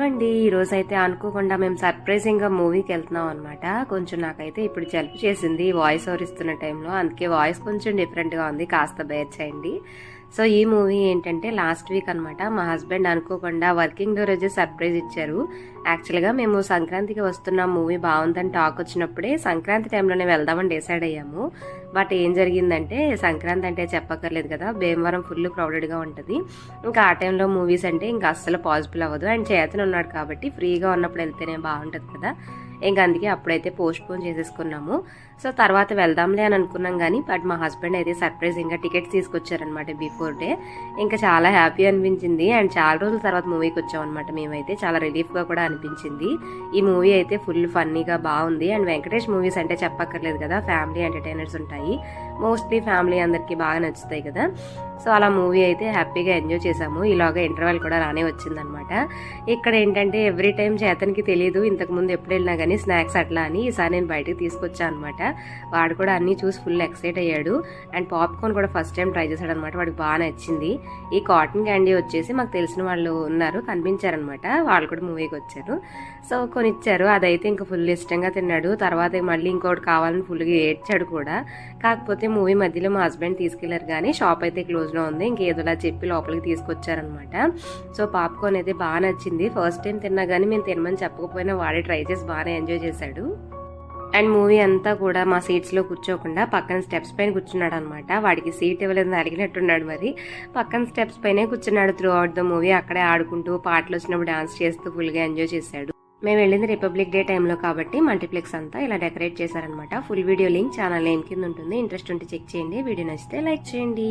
అండి ఈ రోజు అయితే అనుకోకుండా మేము సర్ప్రైజింగ్ గా మూవీకి వెళ్తున్నాం అనమాట. కొంచెం నాకైతే ఇప్పుడు జలుబు చేసింది వాయిస్ ఓవర్ ఇస్తున్న టైంలో, అందుకే వాయిస్ కొంచెం డిఫరెంట్ గా ఉంది, కాస్త బేర్ చేయండి. సో ఈ మూవీ ఏంటంటే లాస్ట్ వీక్ అనమాట. మా హస్బెండ్ అనుకోకుండా వర్కింగ్ డే రోజే సర్ప్రైజ్ ఇచ్చారు. యాక్చువల్గా మేము సంక్రాంతికి వస్తున్నాం, మూవీ బాగుందని టాక్ వచ్చినప్పుడే సంక్రాంతి టైంలోనే వెళ్దామని డిసైడ్ అయ్యాము. బట్ ఏం జరిగిందంటే సంక్రాంతి అంటే చెప్పక్కర్లేదు కదా, భీమవరం ఫుల్ క్రౌడెడ్గా ఉంటుంది. ఇంకా ఆ టైంలో మూవీస్ అంటే ఇంకా అస్సలు పాసిబుల్ అవ్వదు. అండ్ చేతన ఉన్నాడు కాబట్టి ఫ్రీగా ఉన్నప్పుడు వెళ్తేనే బాగుంటుంది కదా. ఇంకా అందుకే అప్పుడైతే పోస్ట్పోన్ చేసేసుకున్నాము. సో తర్వాత వెళ్దాంలే అని అనుకున్నాం కానీ బట్ మా హస్బెండ్ అయితే సర్ప్రైజింగ్గా టికెట్స్ తీసుకొచ్చారనమాట బిఫోర్ డే. ఇంకా చాలా హ్యాపీ అనిపించింది. అండ్ చాలా రోజుల తర్వాత మూవీకి వచ్చామన్నమాట మేమైతే. చాలా రిలీఫ్గా కూడా అనిపించింది. ఈ మూవీ అయితే ఫుల్ ఫన్నీగా బాగుంది. అండ్ వెంకటేష్ మూవీస్ అంటే చెప్పక్కర్లేదు కదా, ఫ్యామిలీ ఎంటర్టైనర్స్ ఉంటాయి, మోస్ట్లీ ఫ్యామిలీ అందరికీ బాగా నచ్చుతాయి కదా. సో అలా మూవీ అయితే హ్యాపీగా ఎంజాయ్ చేసాము. ఇలాగా ఇంటర్వెల్ కూడా రానే వచ్చిందనమాట. ఇక్కడ ఏంటంటే ఎవ్రీ టైం చేతనికి తెలియదు ఇంతకుముందు ఎప్పుడు వెళ్ళినా కానీ స్నాక్స్ అట్లా అని, ఈసారి నేను బయటకు తీసుకొచ్చాను అనమాట. వాడు కూడా అన్నీ చూసి ఫుల్ ఎక్సైట్ అయ్యాడు. అండ్ పాప్కార్న్ కూడా ఫస్ట్ టైం ట్రై చేశాడు అనమాట, వాడికి బాగా నచ్చింది. ఈ కాటన్ క్యాండీ వచ్చేసి మాకు తెలిసిన వాళ్ళు ఉన్నారు, కనిపించారనమాట, వాళ్ళు కూడా మూవీకి వచ్చారు. సో కొనిచ్చారు, అదైతే ఇంకా ఫుల్ ఇష్టంగా తిన్నాడు. తర్వాత మళ్ళీ ఇంకోటి కావాలని ఫుల్గా ఏడ్చాడు కూడా. కాకపోతే మూవీ మధ్యలో మా హస్బెండ్ తీసుకెళ్లారు కానీ షాప్ అయితే క్లోజ్లో ఉంది, ఇంకేదోలా చెప్పి లోపలికి తీసుకొచ్చారనమాట. సో పాప్కార్న్ అయితే బాగా నచ్చింది. ఫస్ట్ టైం తిన్నా కానీ మేము తినమని చెప్పకపోయినా వాడే ట్రై చేసి బాగానే ఎంజాయ్ చేశాడు. అండ్ మూవీ అంతా కూడా మా సీట్స్లో కూర్చోకుండా పక్కన స్టెప్స్ పైన కూర్చున్నాడు అనమాట. వాడికి సీట్ ఇవ్వలేదని అడిగినట్టున్నాడు, మరి పక్కన స్టెప్స్ పైనే కూర్చున్నాడు త్రూ అవుట్ ద మూవీ. అక్కడే ఆడుకుంటూ పాటలు వచ్చినప్పుడు డాన్స్ చేస్తూ ఫుల్గా ఎంజాయ్ చేశాడు. మేము వెళ్ళింది రిపబ్లిక్ డే టైంలో కాబట్టి మల్టీప్లెక్స్ అంతా ఇలా డెకరేట్ చేశారనమాట. Full video link channel name కింద ఉంటుంది, ఇంట్రెస్ట్ ఉంటే చెక్ చేయండి. వీడియో నచ్చితే లైక్ చేయండి.